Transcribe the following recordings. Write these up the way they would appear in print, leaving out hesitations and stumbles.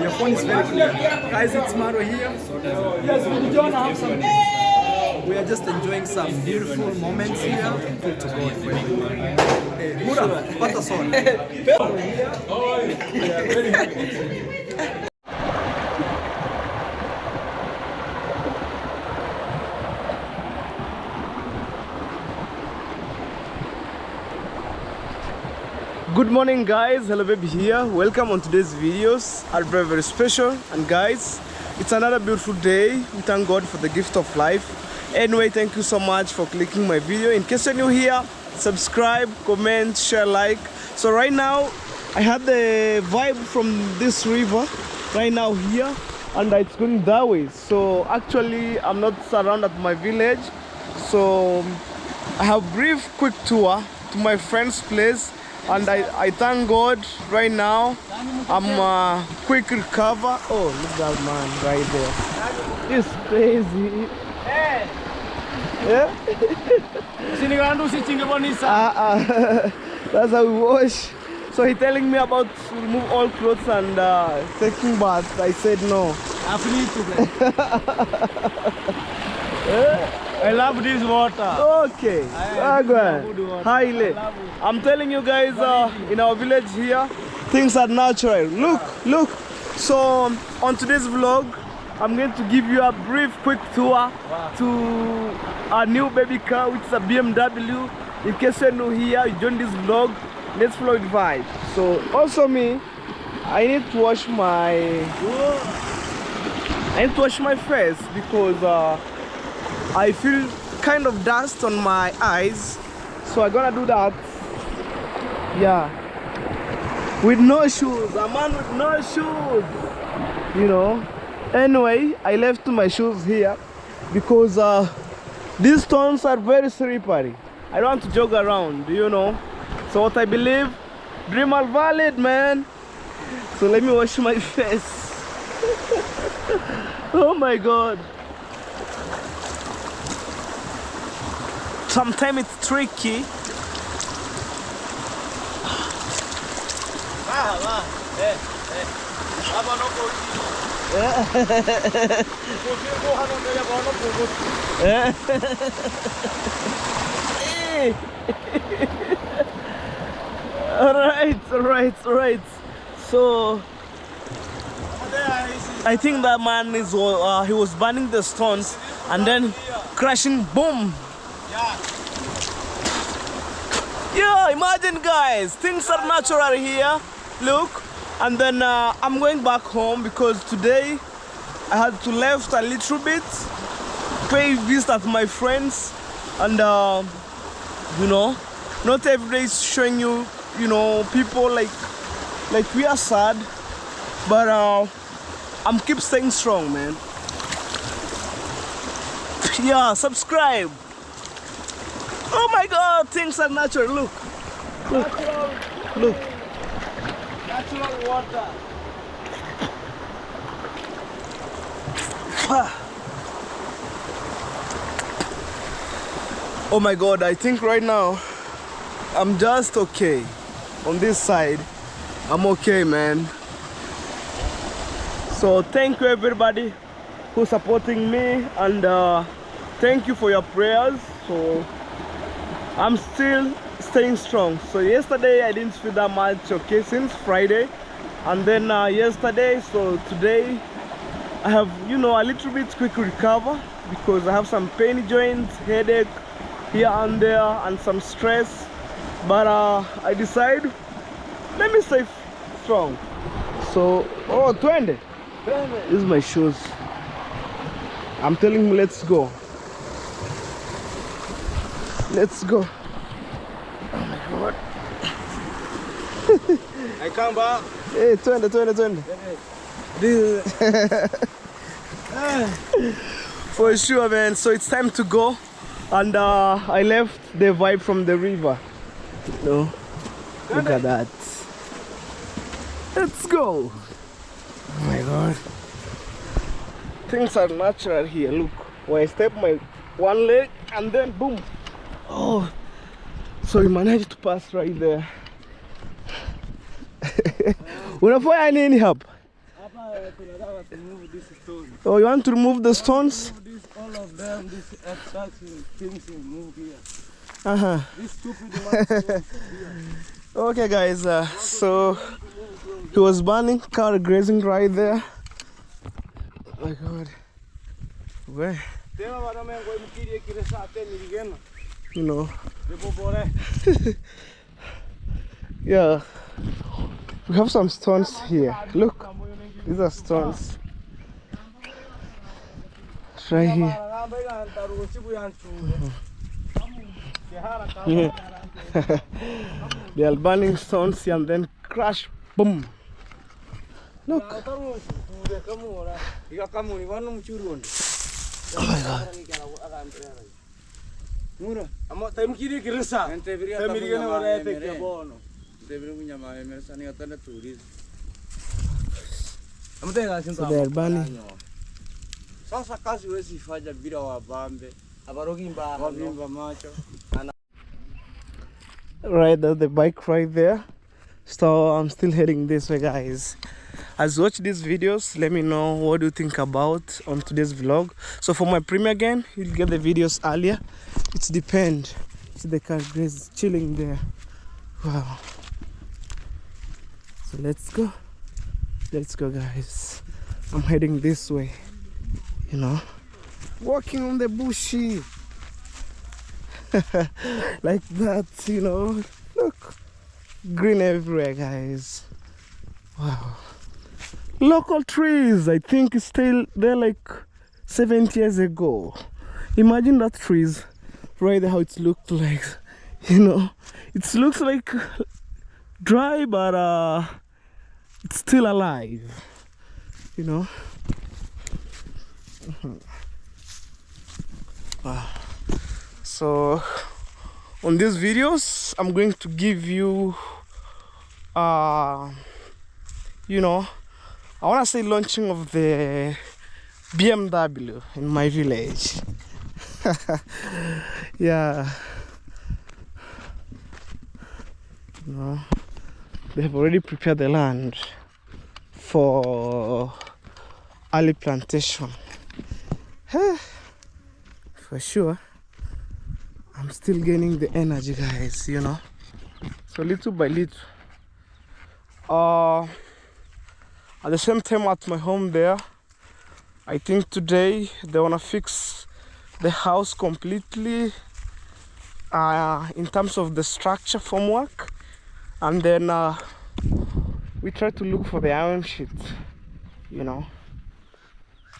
your phone is very clear. Guys, it's Maro here. Yes, we don't have some. We are just enjoying some beautiful moments here. Good to God. Hey, Mura, what a song. Good morning guys, hello baby here. Welcome on today's videos. Are very special, and guys, it's another beautiful day. We thank God for the gift of life. Anyway, thank you so much for clicking my video. In case you're new here, subscribe, comment, share, like. So right now I had the vibe from this river right now here, and it's going that way. So actually I'm not surrounded at my village, so I have brief quick tour to my friend's place. And I thank God right now I'm quick recover. Oh, look at that man right there. It's crazy. Yeah? That's how we wash. So he telling me about to remove all clothes and taking bath. I said no. I love this water. Okay. Highly. I'm telling you guys, in our village here, things are natural. Look. So on today's vlog, I'm going to give you a brief, quick tour to our new baby car, which is a BMW. In case you're new here, you join this vlog. Let's follow the vibe. So also me, I need to wash my face because I feel kind of dust on my eyes, so I'm gonna do that. Yeah, with no shoes, a man with no shoes, you know. Anyway, I left my shoes here because these stones are very slippery. I don't want to jog around, you know. So what I believe, dream are valid, man. So let me wash my face. Oh my God. Sometimes it's tricky. Alright. So I think that man is he was burning the stones and then crashing, boom. Yeah, imagine guys, things are natural here. Look, and then I'm going back home because today I had to left a little bit, pay visit to my friends, and you know, not every day is showing you, you know, people like we are sad, but I'm keep staying strong, man. Yeah, subscribe. Oh my God, things are natural. Look. Natural water. Oh my God, I think right now I'm just okay. On this side, I'm okay, man. So thank you everybody who's supporting me, and thank you for your prayers. So I'm still staying strong. So yesterday I didn't feel that much okay since Friday, and then yesterday, so today I have, you know, a little bit quick recover because I have some pain joints, headache here and there, and some stress, but I decide let me stay strong. So 20. This is my shoes. I'm telling him let's go. Let's go. Oh my God. I come back. Hey, 20. For sure, man. So it's time to go. And I left the vibe from the river. No, look at that. Let's go. Oh my God. Things are natural here. Look, when I step my one leg and then boom. Oh, so we managed to pass right there. Unafanya nini hapa? Hapa to move this stone. Oh, you want to remove the stones? Move this, all of them, this extraction things will move here. Uh-huh. This stupid one here. Okay, guys, so he was burning, car grazing right there. Oh my God. Where? You know. Yeah. We have some stones here. Look. These are stones. It's right here. They are burning stones here and then crash. Boom. Look. Oh my God. So they are burning. Right, there's the bike right there. So I'm still heading this way, guys. As you watch these videos, let me know what do you think about on today's vlog. So for my premiere again, you'll get the videos earlier. It depends. See the car is chilling there. Wow. So let's go. Let's go, guys. I'm heading this way. You know, walking on the bushy. Like that, you know. Look, green everywhere, guys. Wow. Local trees, I think it's still there like 70 years ago. Imagine that trees right there, how it looked like. You know, it looks like dry, but it's still alive. You know. So on these videos, I'm going to give you, you know, I want to say launching of the BMW in my village. Yeah. You know, they have already prepared the land for early plantation. For sure. I'm still gaining the energy, guys, you know. So little by little. At the same time at my home there, I think today they wanna fix the house completely in terms of the structure formwork, and then we try to look for the iron sheet, you know.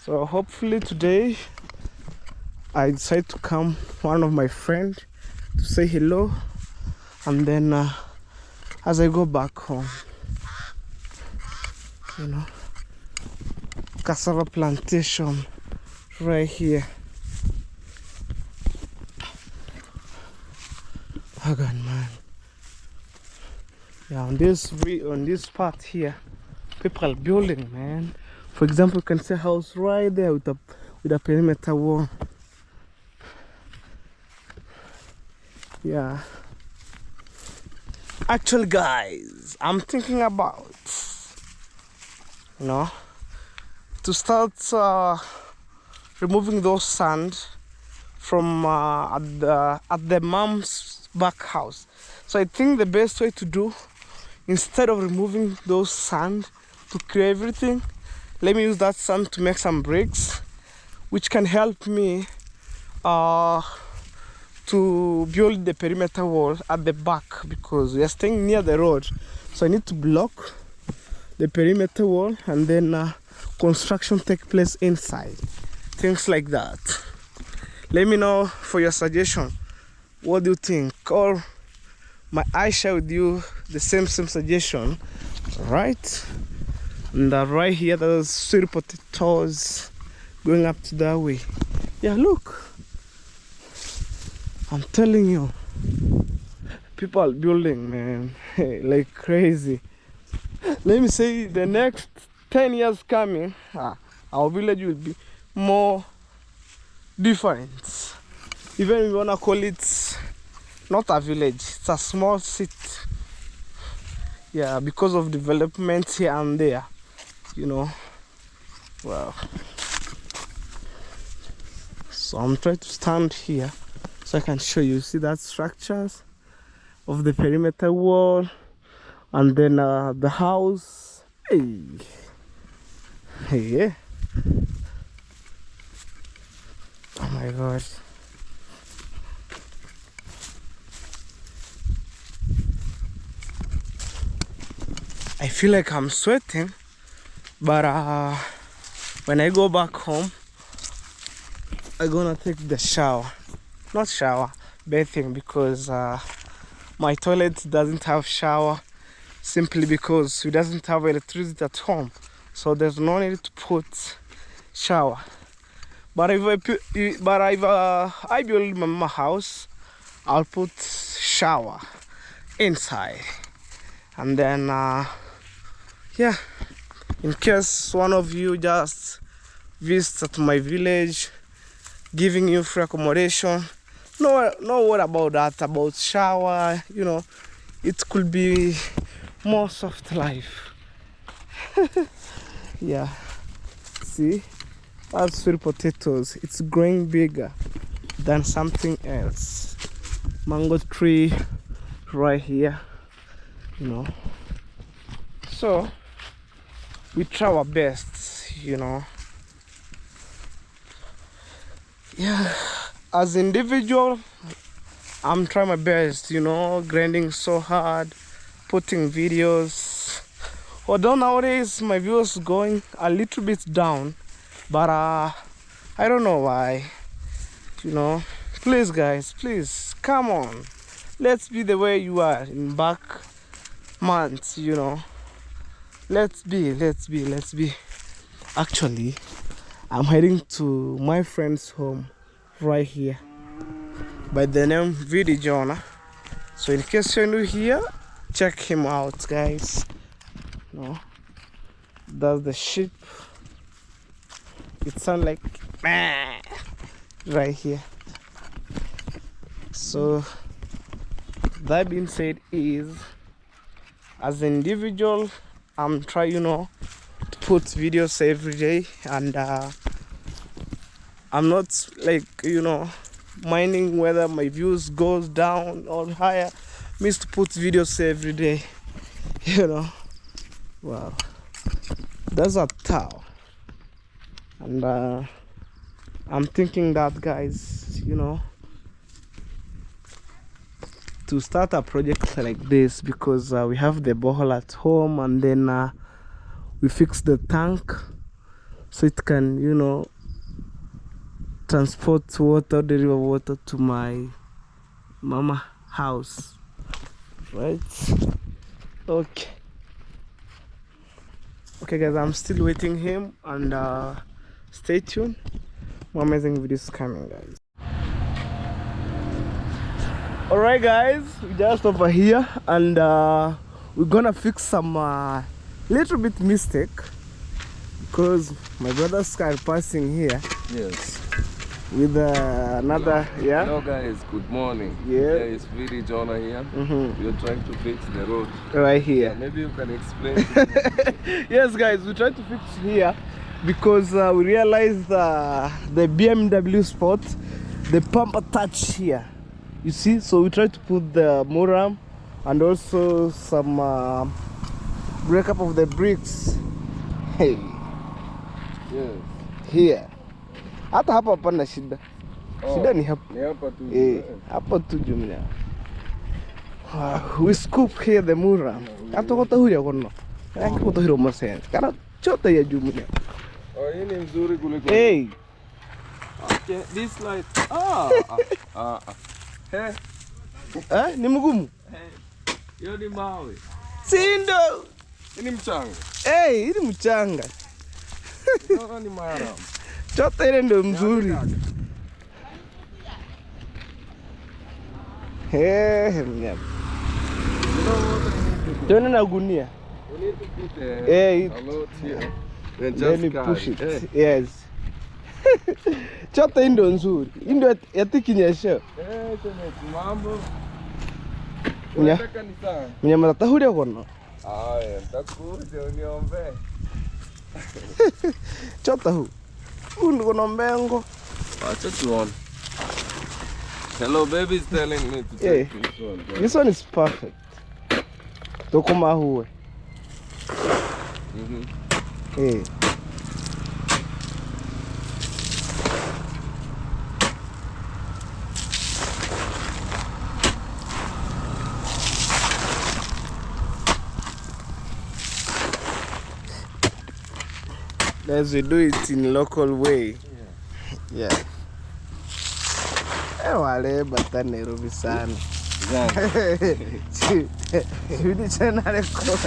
So hopefully today I decide to come one of my friends to say hello, and then as I go back home, you know, cassava plantation right here. Oh God, man. Yeah, on this part here, people are building, man. For example, you can see a house right there with a perimeter wall. Yeah. Actually, guys, I'm thinking about, you know, to start removing those sand from at the mom's back house. So I think the best way to do, instead of removing those sand to clear everything, let me use that sand to make some bricks, which can help me to build the perimeter wall at the back, because we are staying near the road. So I need to block the perimeter wall, and then construction take place inside. Things like that. Let me know for your suggestion. What do you think? Or my I share with you the same suggestion, right? And right here, there's sweet potatoes going up to that way. Yeah, look. I'm telling you, people are building, man, like crazy. Let me say, the next 10 years coming, our village will be more different. Even if we wanna call it not a village, it's a small city. Yeah, because of developments here and there, you know. Wow. So I'm trying to stand here so I can show you. See that structures of the perimeter wall, and then the house. Hey, yeah. Oh my god. I feel like I'm sweating, but when I go back home, I'm gonna take the shower. Not shower, bathing, because my toilet doesn't have shower, simply because we doesn't have electricity at home, so there's no need to put shower. But if I build my mama house, I'll put shower inside, and then yeah, in case one of you just visits at my village, giving you free accommodation, no worry about that, about shower, you know, it could be more soft life. Yeah, see, that's sweet potatoes. It's growing bigger than something else. Mango tree right here, you know. So we try our best, you know. Yeah, as individual, I'm trying my best, you know, grinding so hard, putting videos. Although nowadays my views going a little bit down, but I don't know why, you know. Please guys, please come on, let's be the way you are in back months, you know. Let's be. Actually, I'm heading to my friend's home right here by the name Vidi Jonah. So in case you're new here, check him out, guys. No, that's the sheep. It sounds like right here. So that being said, is as an individual, I'm trying, you know, to put videos every day, and I'm not like, you know, minding whether my views goes down or higher. Means to put videos every day, you know. Wow, that's a towel, and I'm thinking that, guys, you know, to start a project like this, because we have the borehole at home, and then we fix the tank so it can, you know, transport water, the river water, to my mama house, right? Okay guys, I'm still waiting him, and stay tuned, more amazing videos coming, guys. Alright guys, we just over here, and we're gonna fix some little bit mistake, because my brother's car passing here. Yes. With another, yeah. Hello guys, good morning. Yeah. It's Vidi Jonah here. We're trying to fix the road Right here. Yeah, maybe you can explain to me. Yes guys, we tried to fix here because we realized the BMW spot, the pump attached here, you see. So we tried to put the muram and also some breakup of the bricks. Hey, Yes. here hata hapa hapana shida. Shida ni hapa. Ni hapa tu. Hapa tu jumla. We scoop here the muram. Hata kota huria kono. Rangi kota hiro masen. Kana chota ya jumla. Oh, hii ni mzuri kuliko. Hey. Okay, this light. Hey. Ni mgumu? Hiyo ni mawe. Sindo. Hii ni mchanga. Hey, hii ni mchanga. Hiyo ni maram. Chota ile ndio mzuri. Mnyama. Tuna na gunia. We need to put a lot here. Then you push it. Yes. Chota hii ndio nzuri. Hii ndio yatikinyesha. Mambo. Unataka ni sawa. Mnyama tahuria kono. Nitakuja uniombe. Chota huu. Huu ndio nombengo. Acha tuone. Hello baby is telling me to take this one. This one is perfect. Tokoma huwe. Hey. As we do it in local way. Yeah. Wale bata Nairobi sana. Shudi chana reko.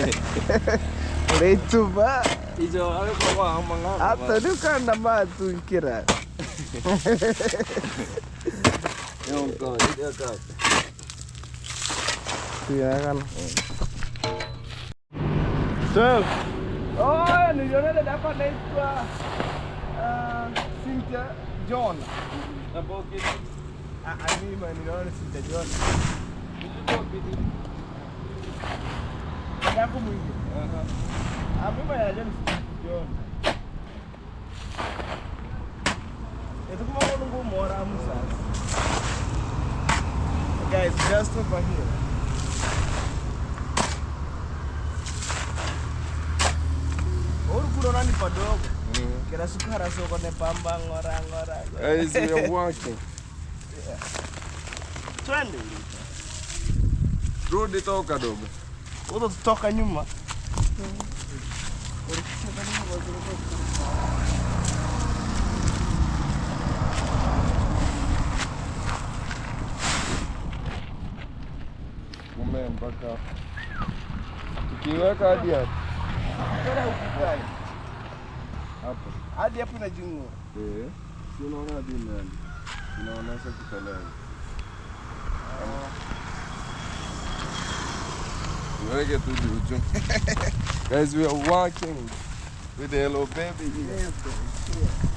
Leituba. Ijo ale kwa amanga. Hata dukanda matu kira. Yonko, yaka. Tiyakan. So, oh, niliona dada hapa anaitwa Cynthia John. Hapo kitu. Mimi niliona Cynthia John. Hapo kitu. Yako mwingi. Mimi najua Cynthia John. Ito kuma ko nungu mora musa. Guys, just over here. Kurona ni padogo. Kira sukara soko ne pamba ngora. Guys, we are walking. Yeah. Twende. Rudi toka dogo. Uto tutoka nyuma. Mume mpaka. Ukiweka hadi hapo. Kera ukidai. Hapo. Hadi hapo inajingua. Si unaona hadi ndani. Inaonyesha kipelele. Weke tu juu. Guys, we are walking with the hello baby here. Yes, yeah.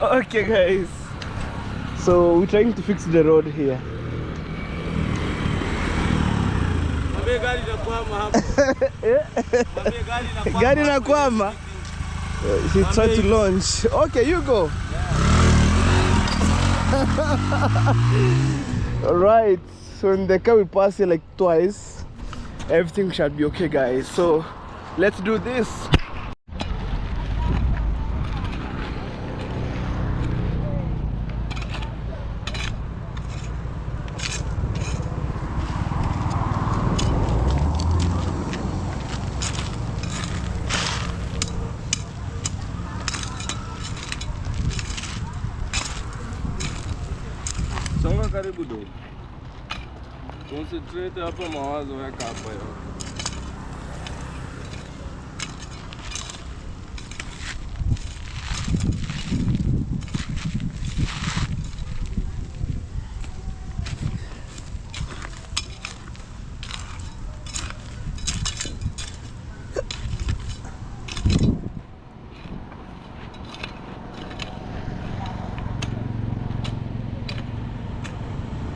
Okay guys, so we're trying to fix the road here. Gari na kwama. He tried to launch. Okay, you go. Alright, so in the car we pass here like twice. Everything should be okay guys, so let's do this. Songa karibu dogo. Concentrate hapa, mawazo weka hapa yote.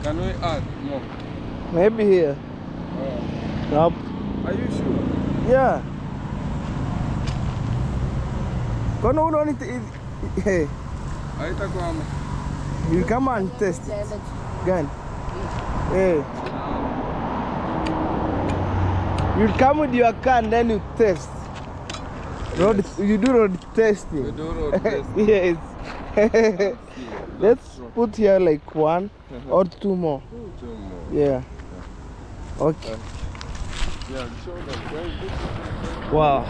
Can we add more? Maybe here. Nope. Are you sure? Yeah. Kono uno ni hey. Haitakwama. You come and test it. Gani? Hey. You come with your car and then you test. Road, you do road testing. We do road testing. Yes. Let's put here like 1 or 2 more. 2 more. Yeah. Okay. Yeah, show them. Wow.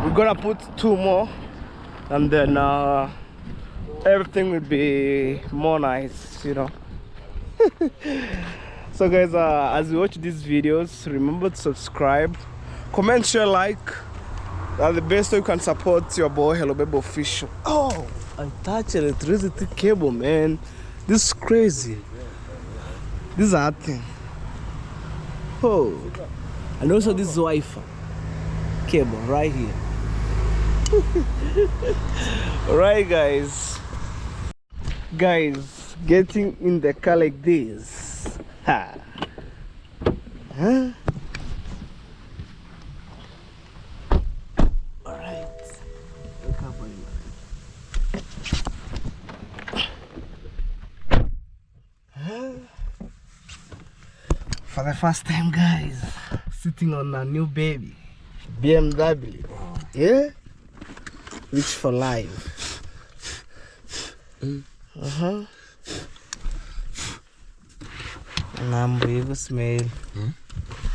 We're gonna put 2 more, and then everything will be more nice, you know. So guys, as you watch these videos, remember to subscribe, comment, share, like. That's the best way you can support your boy Hello Baby Official. Oh, I touched electricity cable, man. This is crazy. This is a thing. Oh, and also this Wi-Fi cable right here. Alright guys, getting in the car like this. Ha. Huh? Alright. Look up on huh? For the first time, guys, sitting on a new baby BMW. Yeah? Rich for life. Nambo you smell.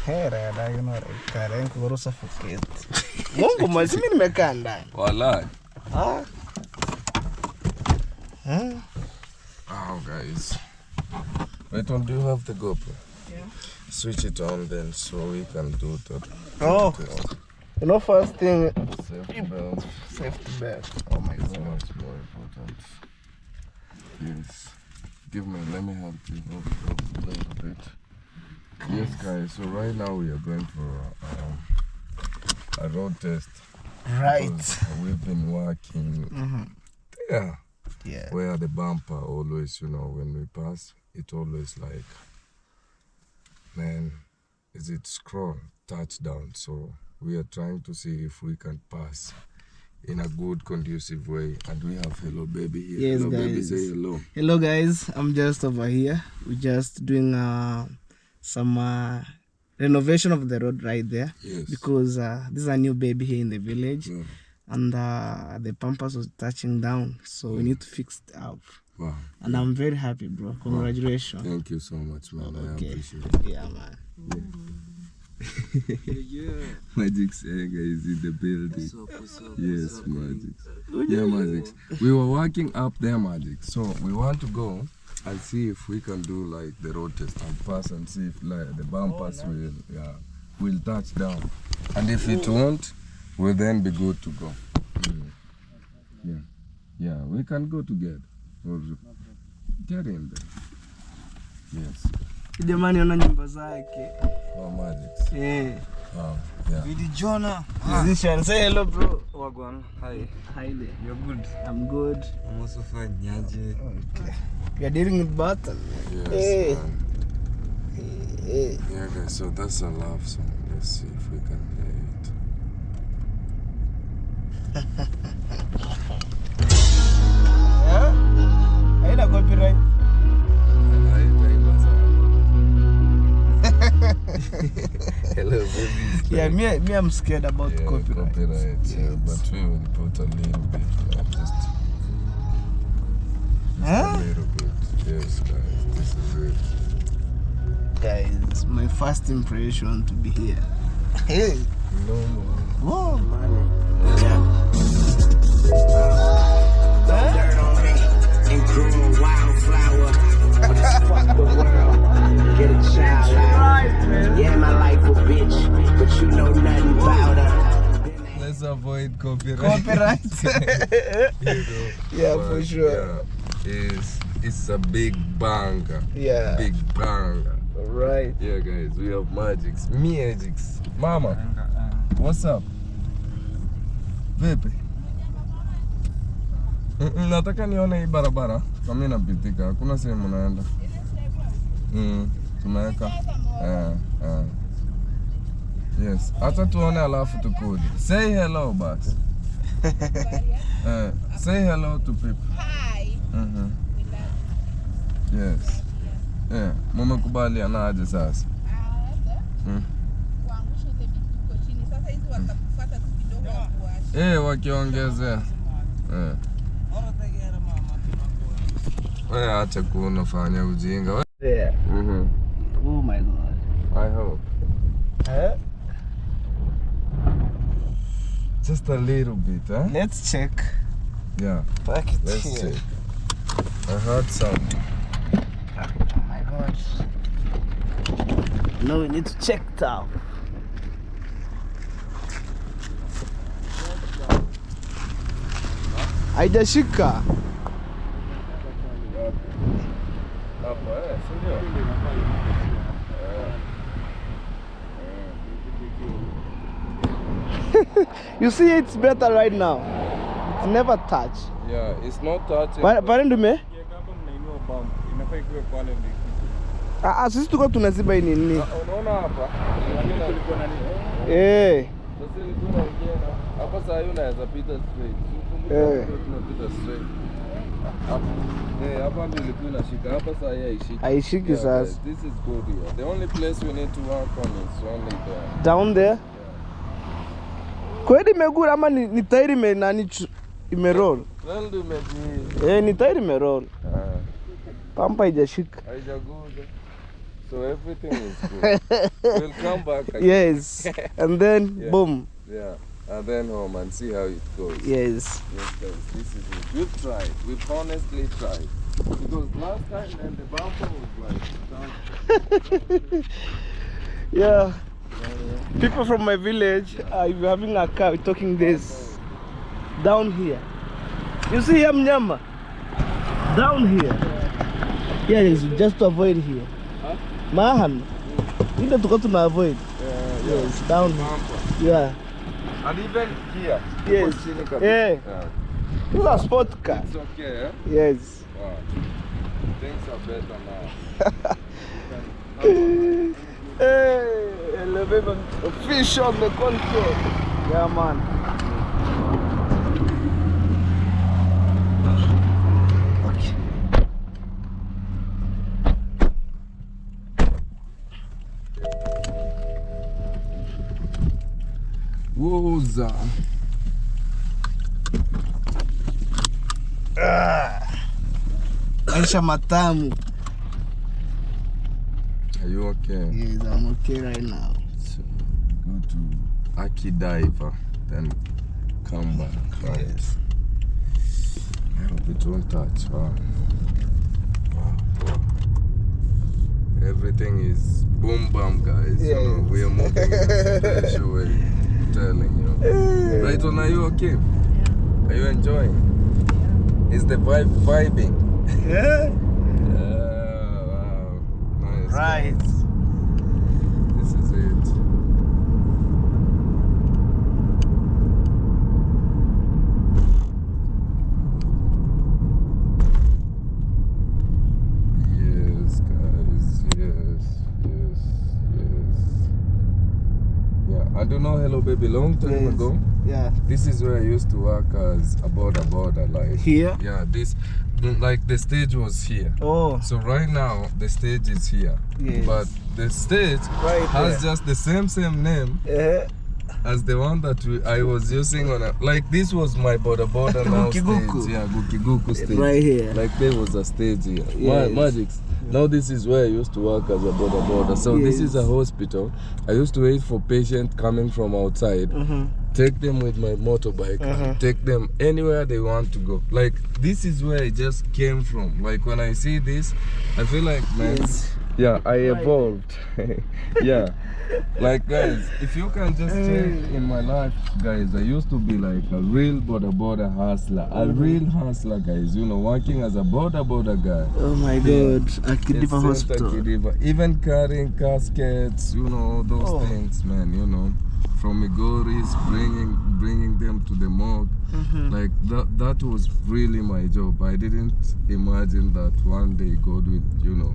Hey, Rada, you know, I can't go to suffocate. Mungu mazimi nimekaa ndani. Wallahi. Ah. Oh, guys. Wait, do you have the GoPro? Yeah. Switch it on then so we can do that. Oh. You know, first thing, Safety belt. safety belt. Oh my That's god. much more important. Yes. Let me help you a little bit. Yes, guys, so right now we are going for a road test. Right. We've been working there. Yeah. Where the bumper always, you know, when we pass, it always like, man, is it scroll, touchdown. So we are trying to see if we can pass in a good, conducive way. And we have Hello Baby here. Yes, hello, guys. Baby, say hello. Hello, guys. I'm just over here. We're just doing some renovation of the road right there. Yes. Because this is a new baby here in the village. Yeah. And the pampers was touching down. So we need to fix it up. Wow. And I'm very happy, bro. Congratulations. Thank you so much, man. I Okay. appreciate it. Yeah, man. Magix is in the building. Yes, Magix. Yeah, Magix. We were working up there, Magix. So we want to go and see if we can do like the road test and pass and see if like the bumpers will touch down. And if it won't, we'll then be good to go. Yeah, we can go together. Or get in there. Yes. Jamani, ona nyumba zake. Oh, Magix. Yeah. Oh, yeah. Vidi Jonah. Musician, say hello, bro. Wagwan. Hi. Hi there. You're good. I'm good. I'm also fine. Nyaje. Okay. We are dealing with button. Yes, Hey. man. Hey. Yeah, guys, so that's a love song. Let's see if we can play it. Yeah? Haina copyright. Hello, baby. Yeah, me I'm scared about Yeah, copyright. yeah, but we will put a little bit, just Huh? a little bit. Yes, guys, this is it. Guys, my first impression to be here. Hey. No more. Whoa, man. Dirt on me and grow a wildflower. Fuck the world, get a child out. Yeah, my life a bitch, but you know nothing about her. Let's avoid copyright. Copyright. Yeah, for sure. Yeah, it's a big banger. Yeah. Big banger. Alright. Yeah, guys, we have Magix. Magix. Mama, what's up? Vipi? Nataka nione hii barabara. Kama inapitika, hakuna sehemu naenda. Tumeweka. Yes. Acha tuone alafu tukuje. Say hello, boss. Say hello to people. Hi. Yes. Yeah. Mumekubaliana aje sasa? Kuangusha ile wakiongezea. Wewe acha kunafanya ujinga. There. Oh my God. I hope. Just a little bit, huh? Let's check. Yeah. Pack it Let's here. check. I heard some. Oh my God. No, we need to check it out. Haijashika. You see, it's better right now. It's never touch. Yeah, it's not touching. Pare me? Sisi tuko tunaziba hii nini? Unaona hapa? Sasa ilikuwa inaingia hapa sasa hiyo unaweza pita straight. Tunapita straight. Hapa ndio ilikuwa inashika. Hapa sasa haishiki. Haishiki sasa. This is good here. The only place we need to work on is only there. Down there? Kweli imegura ama ni tairi imeroll? Ndio imeji. Ni tairi imeroll. Pampa haijashika. Haijaguza. So everything is good. We'll come back again. Yes. And then boom. Yeah. And then home and see how it goes. Yes. Yes, guys. This is it. We've tried. We've honestly tried. Because last time then the bumper was like Yeah. People from my village, if you're having a car, we're talking this. Down here. You see here, Mnyama? Down here. Yes, just to avoid here. Mahan. You need to go to avoid. Yes, down here. Yeah. And even here. Yes. Yeah. This is a sport car. It's okay, eh? Yes. Wow. Things are better now. Hey, elevator fish on the control. Yeah, man. Okay. Woza. Aisha matamu. Are you okay? Yes, I'm okay right now. So, go to Aki Diver, then come back. Yes. I hope it won't touch. Wow. Everything is boom bam, guys. Yes. You know, we are moving in a special way. I'm telling you. Right on, are you okay? Yeah. Are you enjoying? Yeah. Is the vibe vibing? Yeah. Wow. Nice. Right. This is it. Yes, guys. Yes. Yeah, I don't know. Hello, baby. Long time ago. Yeah. This is where I used to work as a border, like Here? Yeah, like the stage was here. Oh. So right now the stage is here. Yes. But the stage Right has there. just the same name as the one that I was using on like this was my border now Guki stage. Guku. Yeah, Guki Guku stage. Right here. Like there was a stage here. Yes. Magics. Now this is where I used to work as a border. So this is a hospital. I used to wait for patients coming from outside. Take them with my motorbike, take them anywhere they want to go. Like this is where I just came from. Like when I see this, I feel like, man, yeah, I evolved. Yeah, like guys, if you can just check in my life, guys, I used to be like a real border hustler, a real hustler, guys. You know, working as a border guy. Oh my God, Akidiva Hospital. Akidiva. Even carrying caskets, you know, those things, man. You know. From Migoris, bringing them to the morgue, like that was really my job. I didn't imagine that one day God will, you know,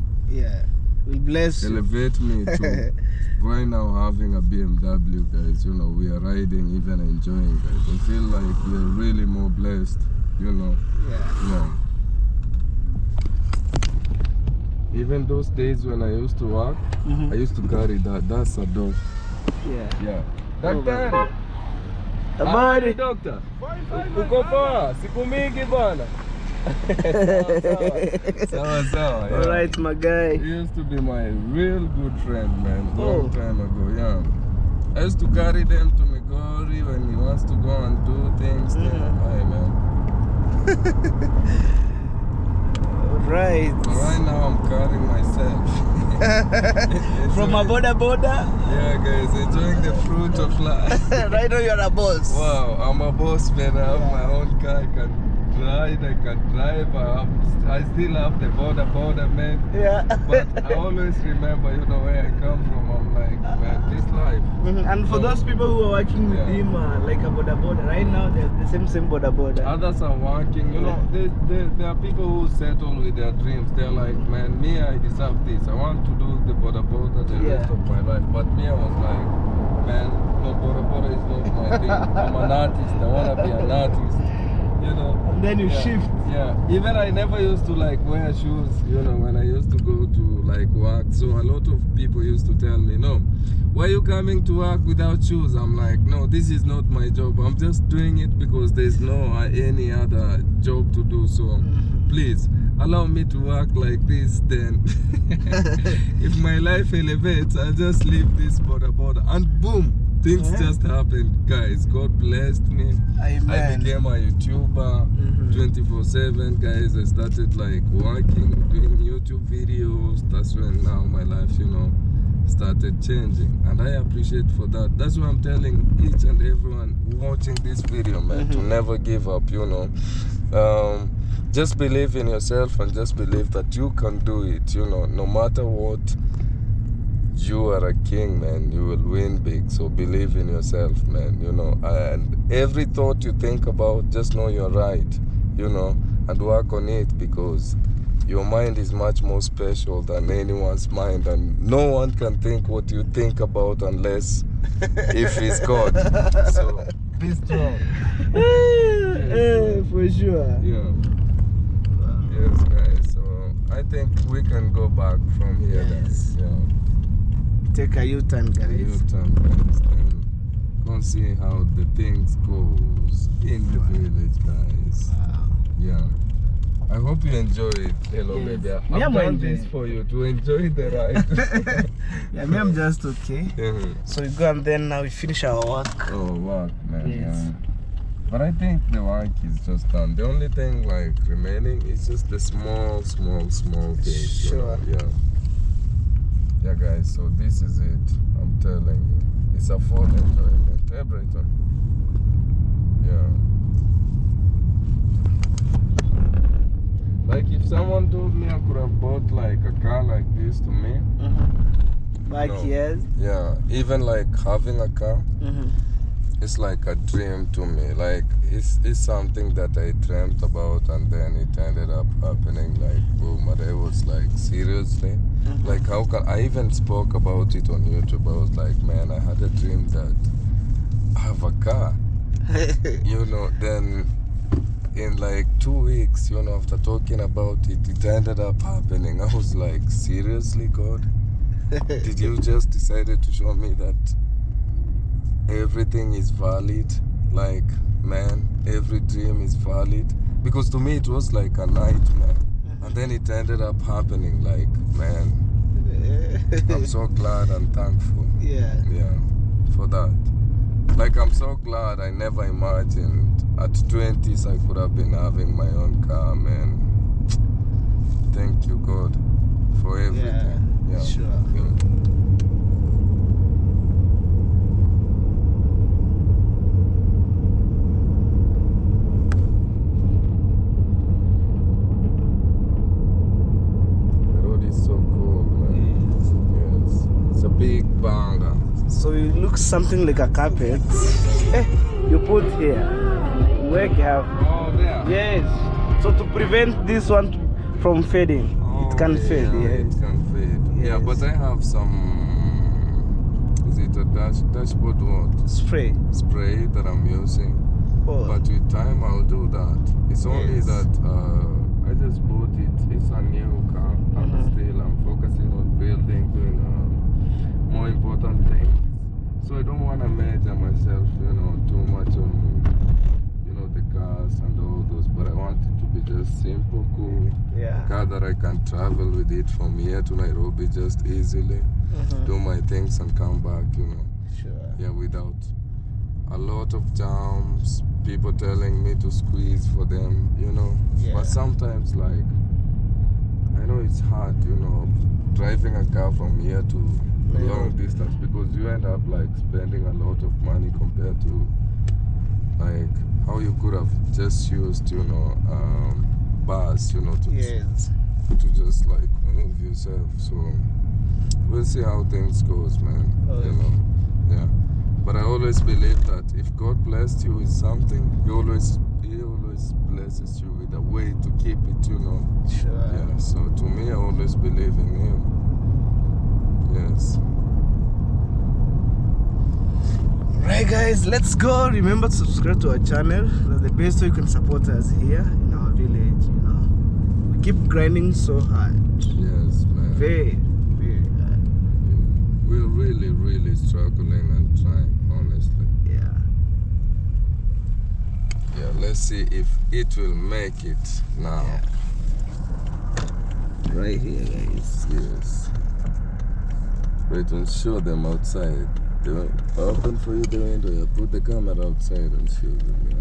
will bless elevate me to right now having a BMW, guys. You know, we are riding, even enjoying, guys. I feel like we are really more blessed, you know. Yeah. Even those days when I used to work, I used to carry that. That's a dog. Yeah. That time. Habari. Doctor. Uko poa? Siku mingi bwana. Sawa. Yeah. Alright, my guy. He used to be my real good friend, man. Oh. Long time ago, yeah. I used to carry them to Migori when he wants to go and do things. Hey, man. Right. Right now I'm carrying myself. From a border. Yeah, guys, enjoying the fruit of life. Right now you're a boss. Wow, I'm a boss, man. I have my own car. I can drive. I still have the border, man. Yeah. But I always remember, where I come from. I'm like, man, this life. And for those people who are working with Yeah. him, like a border, right now they're the same border. Others are working, there are people who settle with their dreams. They're like, man, me, I deserve this. I want to do the border the rest of my life. But me, I was like, man, no, border is not my thing. I'm an artist. I want to be an artist. And then you shift. Yeah, even I never used to like wear shoes, when I used to go to like work. So a lot of people used to tell me, no, why are you coming to work without shoes? I'm like, no, this is not my job. I'm just doing it because there's no any other job to do. So please allow me to work like this. Then if my life elevates, I'll just leave this border. And boom, things just happened, guys. God blessed me. Amen. I became a YouTuber 24/7, guys. I started like working, doing YouTube videos. That's when now my life, started changing, and I appreciate for that. That's why I'm telling each and everyone watching this video, man, to never give up. Just believe in yourself and just believe that you can do it. No matter what. You are a king, man. You will win big. So believe in yourself, man. And every thought you think about, just know you're right, and work on it, because your mind is much more special than anyone's mind, and no one can think what you think about unless if it's God. So be strong. For sure. Yeah. Yes, guys. So I think we can go back from here. Yes. Then. Yeah. Take a U-turn, guys. U-turn, guys, and go and see how the things goes in the village, guys. Wow. Yeah. I hope you enjoy it. Hello, Yes. baby. Me, I've I'm done enjoying this it. for you to enjoy the ride. Yeah, me, I'm just okay. So we go, and then now we finish our work. Oh, work, man. Yes. Yeah. But I think the work is just done. The only thing like remaining is just the small things. Sure. Yeah. Yeah, guys, so this is it. I'm telling you. It's a full enjoyment. Everything. Yeah. Like if someone told me I could have bought like a car like this to me. Like, No. yes. Yeah. Even like having a car. It's like a dream to me. Like it's something that I dreamt about, and then it ended up happening. Like boom, and I was like, seriously? Like how can I even spoke about it on YouTube? I was like, man, I had a dream that I have a car. Then in like 2 weeks, after talking about it, it ended up happening. I was like, seriously, God? Did you just decided to show me that everything is valid? Like, man, every dream is valid? Because to me it was like a nightmare, and then it ended up happening. Like, man, I'm so glad and thankful. Yeah. Yeah, for that. Like, I'm so glad I never imagined at 20s I could have been having my own car, man. Thank you, God, for everything. Yeah. Sure. Yeah. Big banger. So it looks something like a carpet. You put here. Work have. Oh, there. Yes. So to prevent this one from fading, it can fade. Yeah, Yes. it can fade. Yeah, Yes. but I have some. Is it a dashboard what? Spray. Spray that I'm using. Oh. But with time I'll do that. It's only Yes. that I just bought it. It's a new car. I'm focusing on building, doing more important things. So So I don't want to measure myself, you know, too much on, you know, the cars and all those. But I want it to be just simple, cool. Yeah. A car that I can travel with it from here to Nairobi just easily, do my things and come back, you know. Sure. Yeah, without a lot of jams, people telling me to squeeze for them, you know. Yeah. But sometimes, like, I know it's hard, you know, driving a car from here to a long distance, because you end up like spending a lot of money compared to like how you could have just used, you know, bus, you know, to just like move yourself. So we'll see how things goes, man. You know, yeah. But I always believe that if God blessed you with something, He always blesses you with a way to keep it, you know. Sure. Yeah. So to me, I always believe in Him. Yes. Right, guys, let's go. Remember to subscribe to our channel. That's the best way you can support us here in our village. You know, we keep grinding so hard. Yes, man. Very, very hard. We're really, really struggling and trying, honestly. Yeah. Yeah, let's see if it will make it now. Yeah. Right here, guys. Yes. Wait and show them outside. They open for you the window. Yeah. Put the camera outside and show them. Yeah.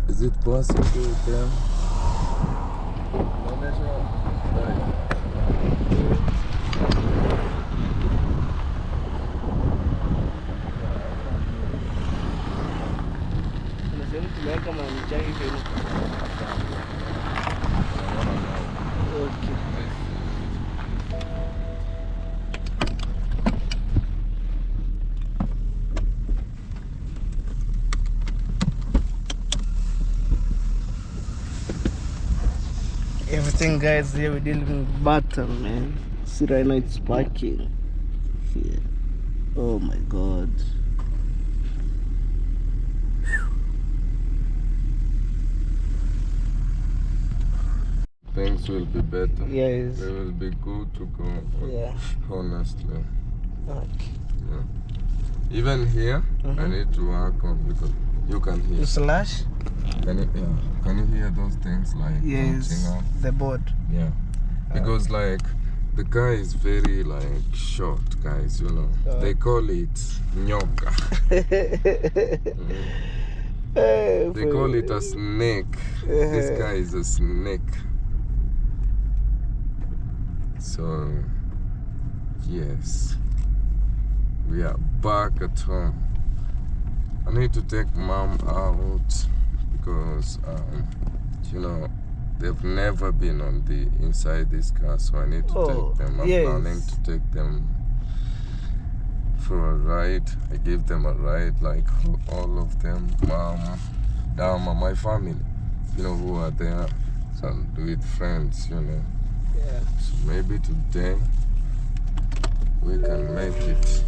Is it possible with them? Okay. Everything, guys, here we're dealing with butter, man. See, right now it's parking here. Oh my god. Things will be better. Yes. They will be good to go. Yeah. Honestly. Okay. Yeah. Even here, I need to work on, because you can hear. You slash? Can you hear those things like Yes. bouncing up? The board. Yeah. Because like the car is very like short, guys, you know. They call it nyoka. They call it a snake. This guy is a snake. So yes, we are back at home. I need to take mom out because you know, they've never been on the inside this car, so I need to take them. I'm planning to take them for a ride. I give them a ride, like all of them, mom, Dama, my family, you know, who are there, and with friends, you know. Yeah. So maybe today we can make it.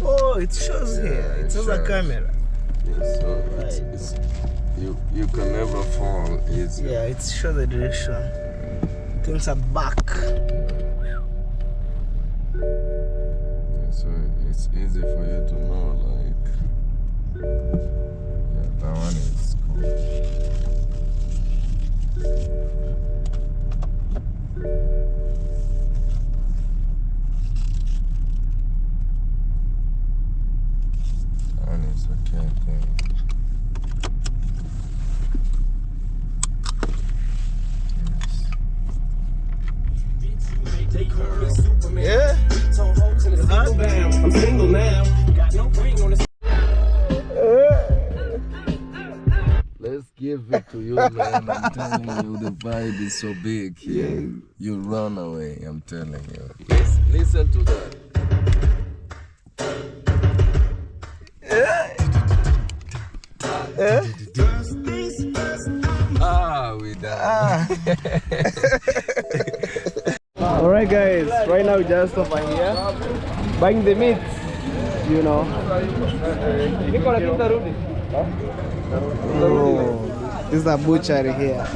Oh, it shows here. It shows a camera. Yes, so it's you can never fall easy. Yeah, it shows the direction. Things are back. Yeah, so it's easy for you to know, like, yeah, that one is cool. That one is okay, I think. Yeah. I'm single now. Got no ring on the Let's give it to you, man. I'm telling you, the vibe is so big here. You run away, I'm telling you. Listen to that. We done. Alright, guys, right now we just over here buying the meat, you know. Oh, this is a butchery here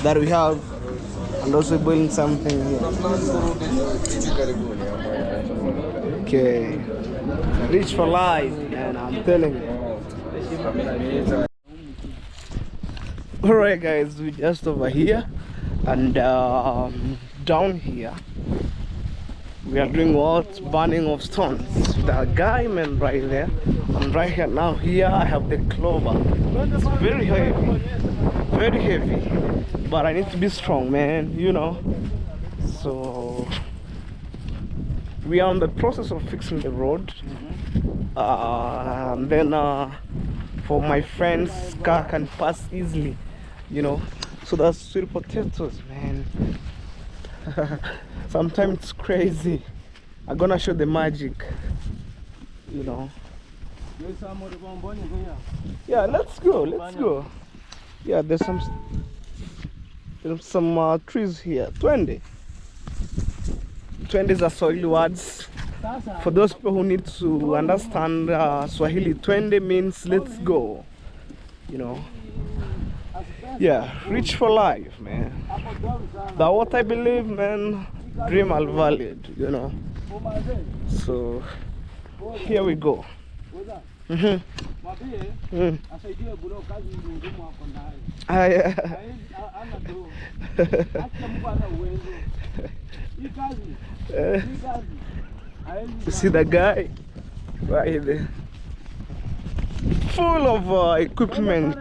that we have, and also boiling something here. Okay, rich for life, man. I'm telling you. Alright, guys, we're just over here, and down here we are doing what? Burning of stones. The guy, man, right there. And right here now, here I have the clover. It's very heavy, but I need to be strong, man, you know. So we are in the process of fixing the road, and then for my friend's car can pass easily, you know. So that's sweet potatoes, man. Sometimes it's crazy. I'm gonna show the magic, you know. Yeah, let's go. Yeah, there's some trees here. 20 is a Swahili words. For those people who need to understand Swahili, 20 means let's go, you know. Yeah, rich for life, man. That's what I believe, man. Dream are valid, you know. So here we go. Yeah. You see the guy right there, full of equipment.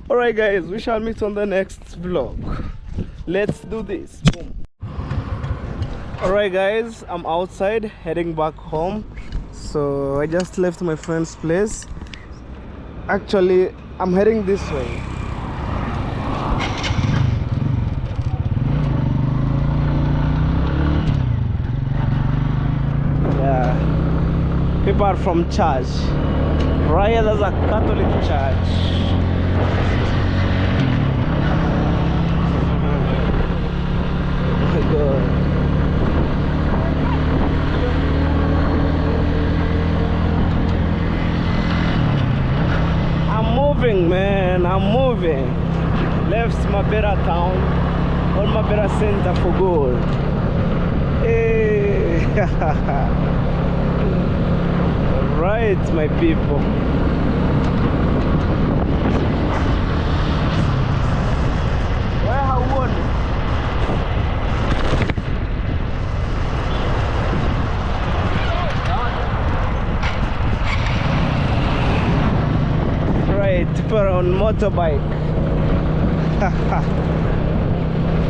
Alright, guys, we shall meet on the next vlog. Let's do this. Boom. Alright, guys, I'm outside heading back home. So I just left my friend's place. Actually, I'm heading this way. Yeah, people are from church. Right here, there's a Catholic church. Oh my God. I'm moving, man. I'm moving. Left Mabera town, on Mabera center for good. Hey. Alright, my people. Where have won? Right, people on motorbike.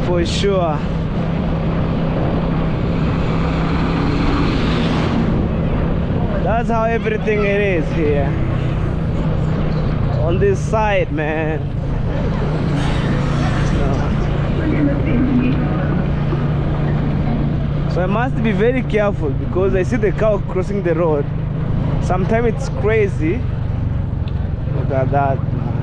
For sure. That's how everything it is here on this side, man. So I must be very careful because I see the cow crossing the road. Sometimes it's crazy. Look at that, man.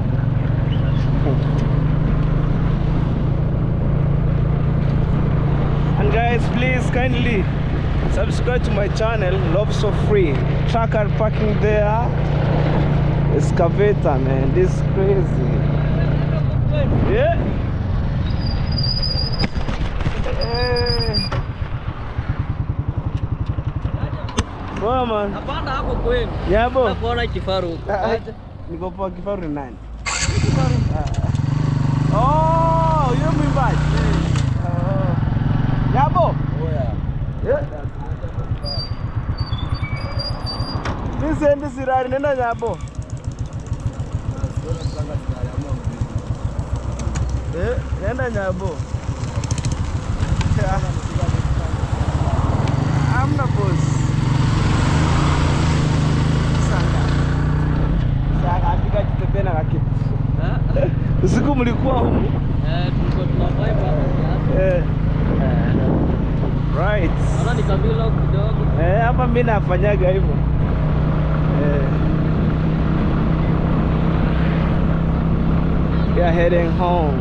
And guys, please kindly subscribe to my channel, Love So Free. Truck are parking there. Excavator, man, this is crazy. Yeah. Poa man. Napanda hapo kwenu. Yabo. Nakuona kifaru huko. Niko kwa kifaru ni nani? Kifaru. Oh, yule mwimbaji. Yabo. Yeah. Mimi sendi sirari nenda Yabo. Nenda Yabo. Amna boss. Saka jitepe na raketi. Usiku mlikuwa huko? Tulikuwa tunafai baba. Right. Ana nikamila kidogo. Hapa mimi nafanyaga hivyo. We are heading home.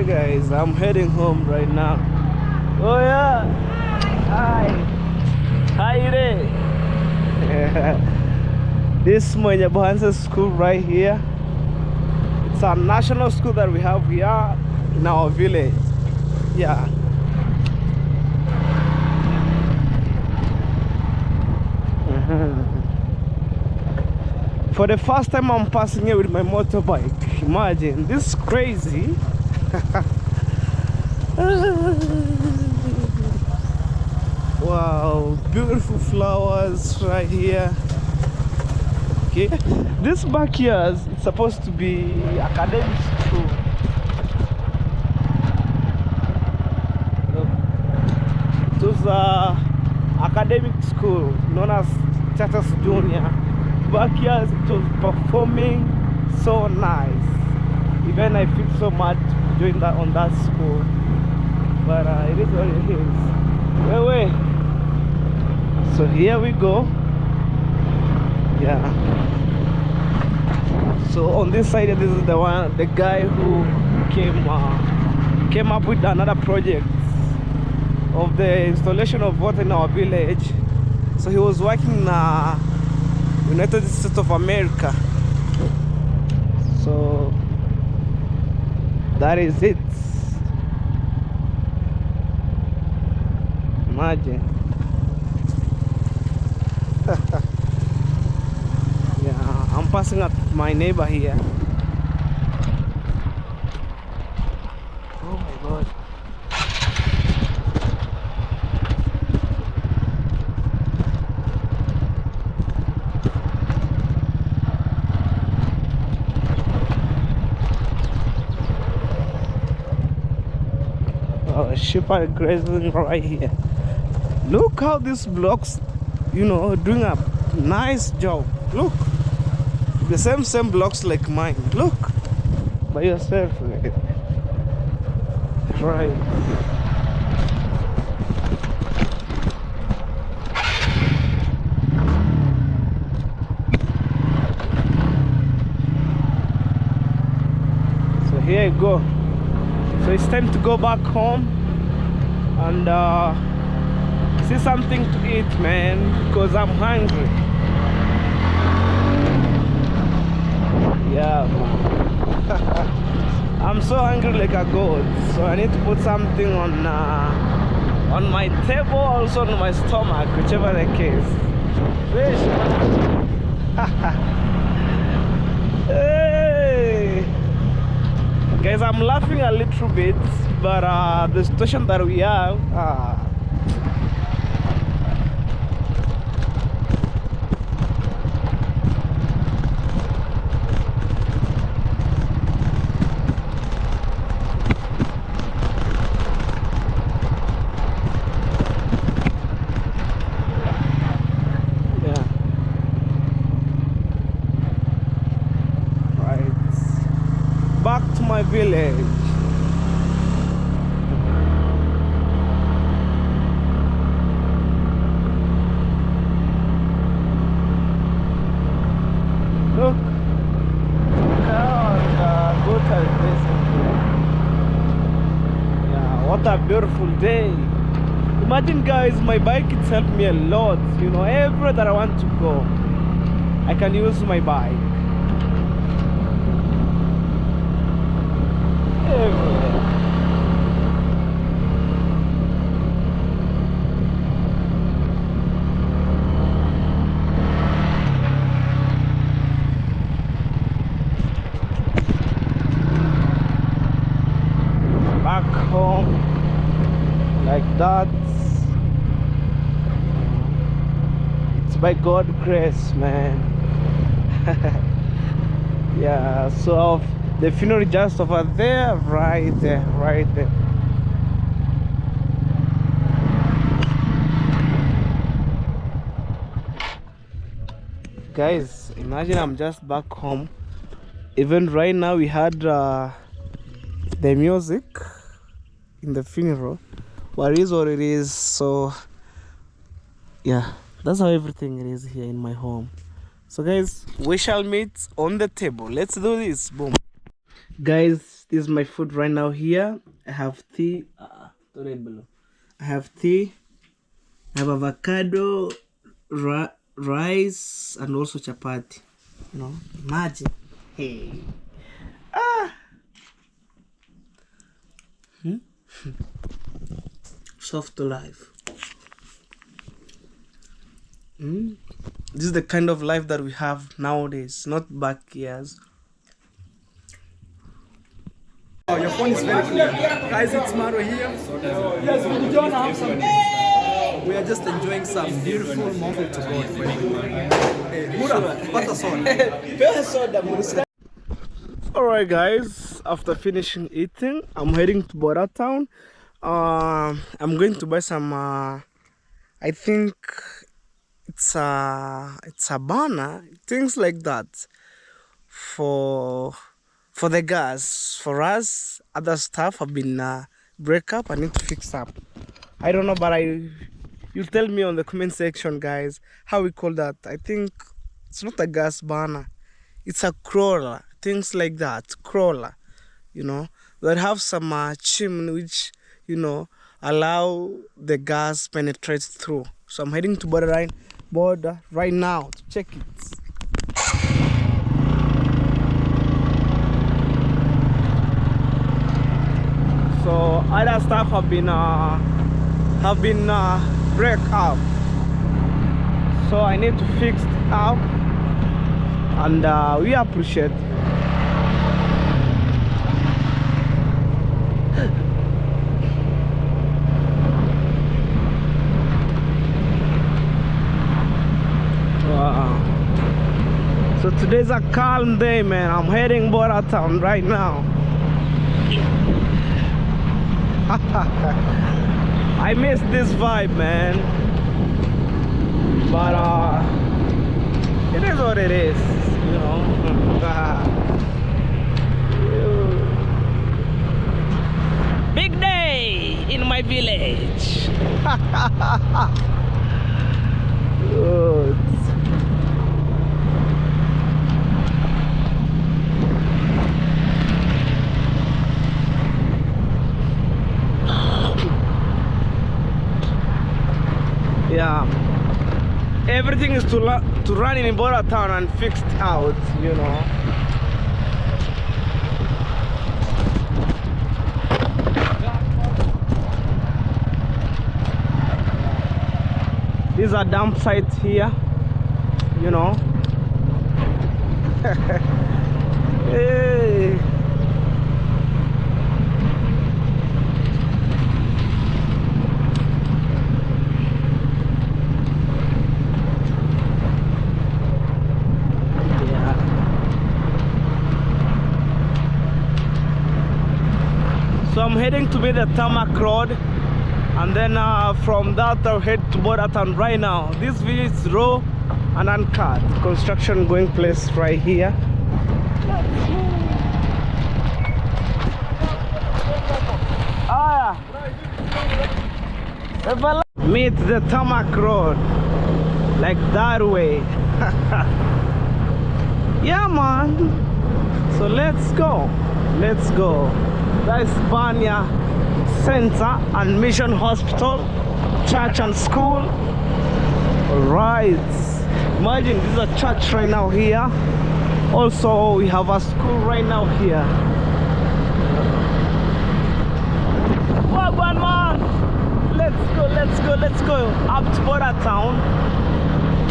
Okay guys, I'm heading home right now. Oh yeah. Hi. Hi there. This is my Nyabohansa school right here. It's a national school that we have here in our village. Yeah. For the first time I'm passing here with my motorbike. Imagine, this is crazy. Wow, beautiful flowers right here. Okay, this backyard is supposed to be academic school. Look, it was a academic school known as Chatas Junior. Backyard, it was performing so nice. Even I feel so much doing that on that school, but it is what it is. Wait. So here we go. Yeah. So on this side, this is the guy who came up with another project of the installation of water in our village. So he was working in United States of America. So that is it. Imagine. Yeah, I'm passing up my neighbor here. Oh my god. Oh, sheep are grazing right here. Look how these blocks, doing a nice job. Look, the same blocks like mine. Look, by yourself, right? So here you go. So it's time to go back home and see something to eat, man, because I'm hungry. Yeah, man. I'm so hungry like a goat, so I need to put something on my table, also on my stomach, whichever the case. Fish. Hey. Guys, I'm laughing a little bit, but the situation that we have, back to my village. Look how the goats are facing. Yeah, what a beautiful day. Imagine guys, my bike it's helped me a lot. Everywhere that I want to go, I can use my bike. Back home like that. It's by God's grace, man. Yeah, so the funeral just over there, right there. Guys, imagine I'm just back home. Even right now we had the music in the funeral, but it is what it is. So yeah, that's how everything it is here in my home. So guys, we shall meet on the table. Let's do this. Boom. Guys, This is my food right now here. I have tea. I have tea. I have avocado, rice, and also chapati. You know, imagine. Hey. Soft life. This is the kind of life that we have nowadays, not back years. Oh, your phone is very clear. Guys, it's Maro here. Yes, we don't have some. We are just enjoying some beautiful moment to God. Mura, what a song. Alright guys, after finishing eating, I'm heading to Border Town. I'm going to buy some, I think it's a burner, things like that for the gas. For us, other stuff have been break up. I need to fix up. I don't know, but you tell me on the comment section, guys, how we call that. I think it's not a gas burner, it's a crawler, things like that, crawler, you know, that have some chimney which, you know, allow the gas penetrate through. So I'm heading to border right now to check it. So other stuff have been break up. So I need to fix it up, and we appreciate it. Wow. So today's a calm day, man. I'm heading Border Town right now. I miss this vibe, man. But it is what it is, you know. Big day in my village. Good. Yeah, everything is to run in Border Town and fixed out, you know. These are dump sites here, you know. Hey. So I'm heading to be the tarmac road, and then from that I'll head to Border Town right now. This video is raw and uncut. Construction going place right here. Meet the tarmac road, like that way. Yeah, man. So let's go. Let's go. That's Banya Center and Mission Hospital, church and school. Alright. Imagine this is a church right now here. Also, we have a school right now here. Well, one man. Let's go, let's go, let's go. Up to Border Town.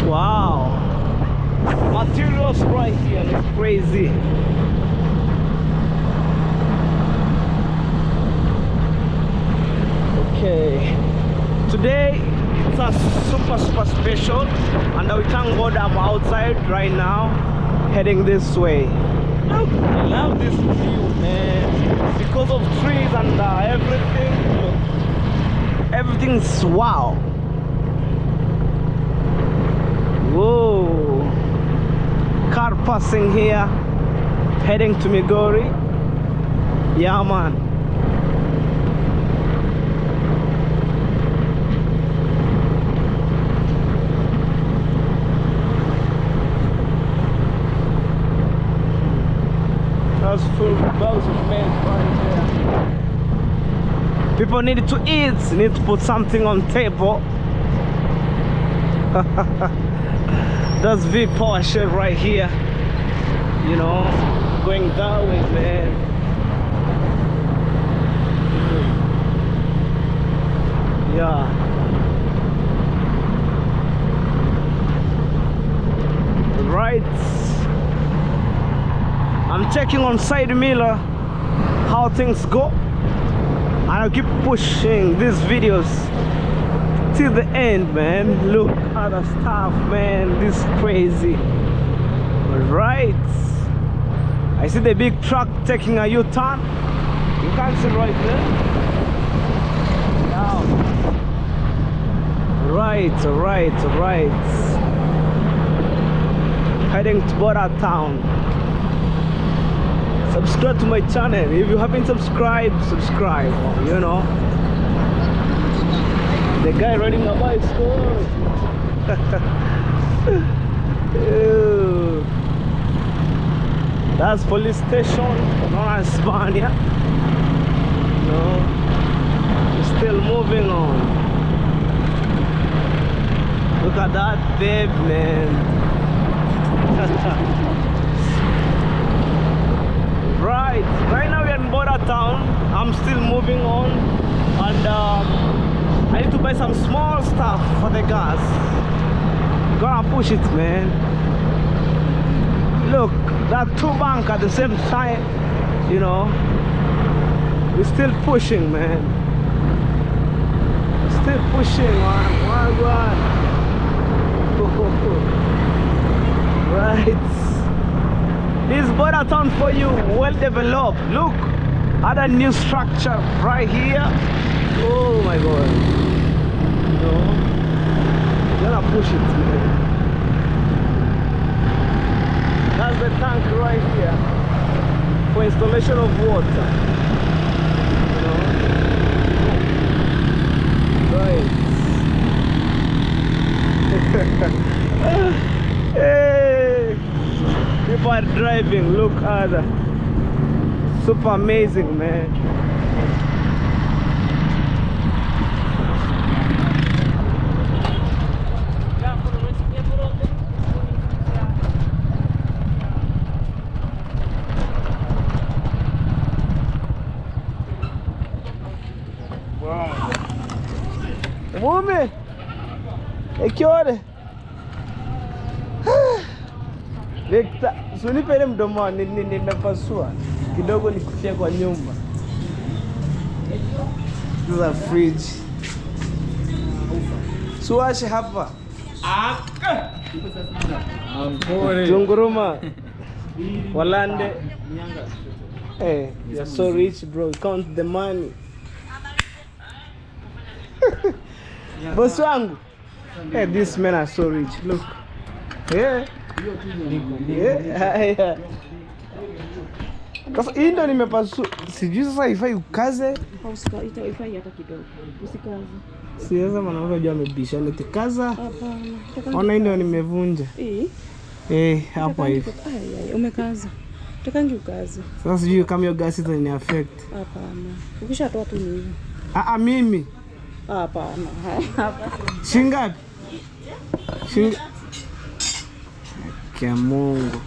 Wow. Materials right here. It's crazy. Okay, today it's a super special, and we thank God I'm outside right now heading this way. Look, I love this view, man, because of trees and everything. Look, everything's wow. Whoa, car passing here heading to Migori. Yeah, man. That's full bags of meat right there. People need to eat, need to put something on table. That's big power shit right here. You know, going that way, man. Yeah. Right. I'm checking on side mirror how things go, and I'll keep pushing these videos till the end, man. Look at the stuff, man. This is crazy. Right. I see the big truck taking a U-turn. You can see right there. Now. Right. Heading to Border Town. Subscribe to my channel. If you haven't subscribed, subscribe. You know. The guy riding a bicycle. Ew. That's police station, not Hispania. No, we're still moving on. Look at that babe, man. Right now we're in Border Town. I'm still moving on, and I need to buy some small stuff for the gas. Gonna push it, man. Look, that two bank at the same time, you know. We're still pushing, man. We're still pushing, man. One. Right. This Border Town for you, well developed. Look at a new structure right here. Oh my god. You know, gonna push it, man. That's the tank right here for installation of water. You know? Right. Hey, people are driving. Look at that. Super amazing, man. Mume, que hora? Victor, usinipe mdomo nimepasua kidogo nikufia kwa nyumba. This is a fridge. Suashi hapa. Tunguruma. Walande. Hey, you're so rich, bro. Count the money. Boss wangu. Hey, these men are so rich. Look. Yeah. Yeah. Sasa hii ndio nimepasua. Sijui sasa ifai ukaze. Ifai hata kidogo. Usikaze. Siweza maana unajua amebisha nitikaza. Hapana. Ona hii ndio nimevunja. Hapo hivi. Umekaza. Takangi ukaze. Sasa sijui kama hiyo gas itani affect. Hapana. Ukishatoa tu ni hivi. Mimi. Hapana. Shingapi? Kia Mungu.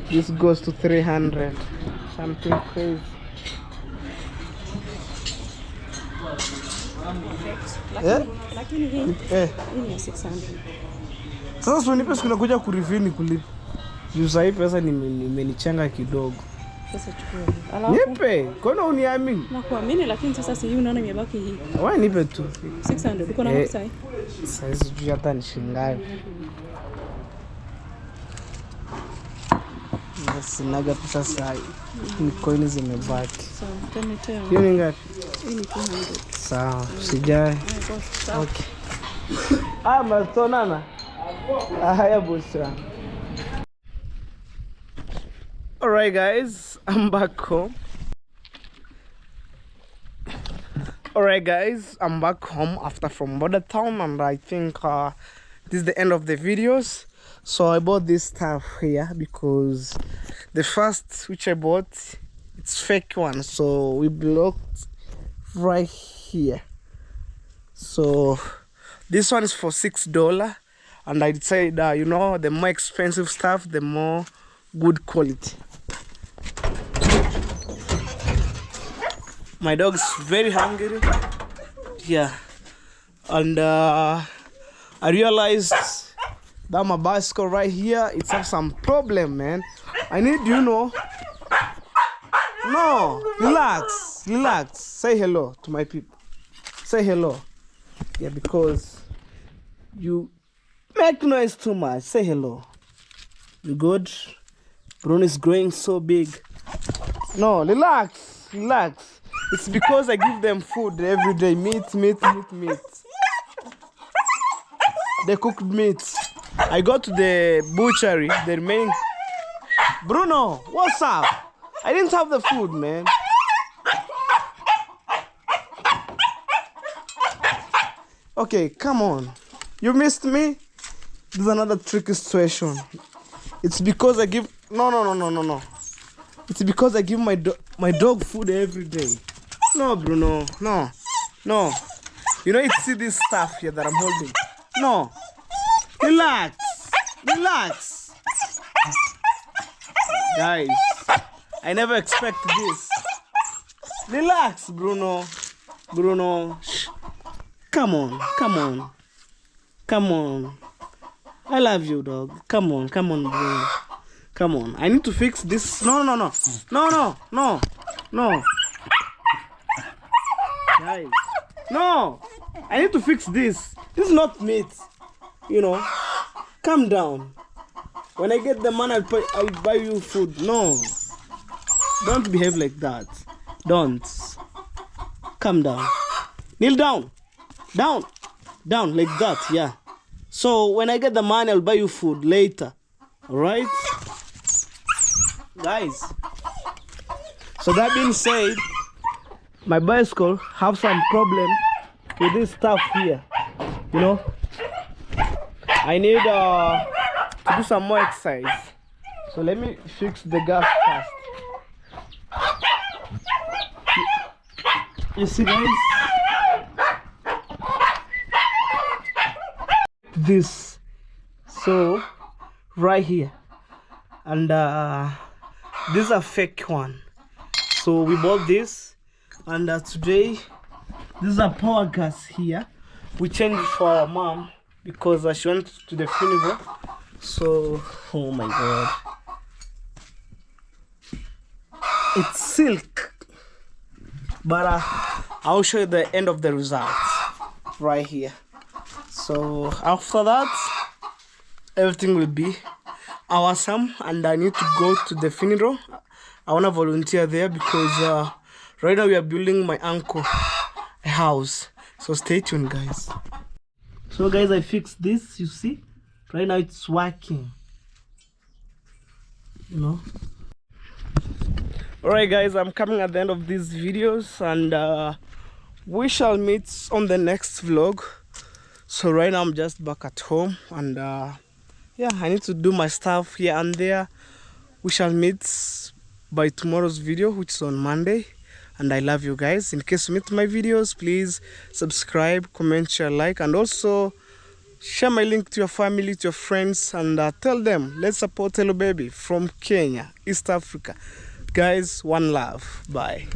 This goes to 300. Something crazy. Lakini hii ni 600. Sasa unipe siku nakuja kureview kulipa. Juu sasa hii pesa nimenichenga kidogo. Sasa chukua. Alafu nipe. Kwani uniamini? Nakuamini lakini sasa si unaona imebaki hii. Wewe nipe tu. 600 uko na pesa hii? Sasa sijui hata ni shingapi. Sinaga pesa sahi. Ni coins zimebaki. Sawa, tumetea. Hiyo ni ngapi? Hii ni 200. Sawa, sijai. Okay. Matonana. Haya boss. Alright guys, I'm back home. Alright guys, I'm back home after from Border Town, and I think this is the end of the videos. So I bought this stuff here because the first which I bought, it's fake one, so we blocked right here. So this one is for $6, and I decided you know, the more expensive stuff, the more good quality. My dog is very hungry. Yeah, and I realized that my bicycle right here, it's have some problem, man. I need, you know. No, relax, relax. Say hello to my people. Say hello. Yeah, because you make noise too much. Say hello. You good? Bruno is growing so big. No, relax, relax. It's because I give them food every day. Meat. They cooked meat. I go to the butchery, the remaining. Bruno, what's up? I didn't have the food, man. Okay, come on. You missed me? This is another tricky situation. It's because I give... No. It's because I give my dog food every day. No, Bruno. No. You know, you see this stuff here that I'm holding. No. Relax. Guys, I never expect this. Relax, Bruno. Shh. Come on. I love you, dog. Come on, Bruno. Come on. I need to fix this. No. Guys. No. I need to fix this. This is not meat. You know. Calm down. When I get the money, I'll buy you food. No. Don't behave like that. Don't. Calm down. Kneel down. Down like that, yeah. So when I get the money, I'll buy you food later. Alright? Guys. So that being said, my bicycle have some problem with this stuff here. You know? I need to do some more exercise. So let me fix the gas first. You see, guys? This. So, right here. And this is a fake one. So we bought this. And today, this is a power gas here. We changed it for our mom because she went to the funeral. So, oh my god. It's silk. But I'll show you the end of the results right here. So after that, everything will be awesome, and I need to go to the funeral. I want to volunteer there because right now we are building my uncle a house. So stay tuned, guys. So guys, I fixed this, you see? Right now it's working. You know? Alright guys, I'm coming at the end of these videos, and we shall meet on the next vlog. So right now I'm just back at home, and yeah, I need to do my stuff here and there. We shall meet by tomorrow's video, which is on Monday. And I love you guys. In case you meet my videos, please subscribe, comment, share, like, and also share my link to your family, to your friends, and tell them, let's support Hello Baby from Kenya, East Africa. Guys, one love. Bye.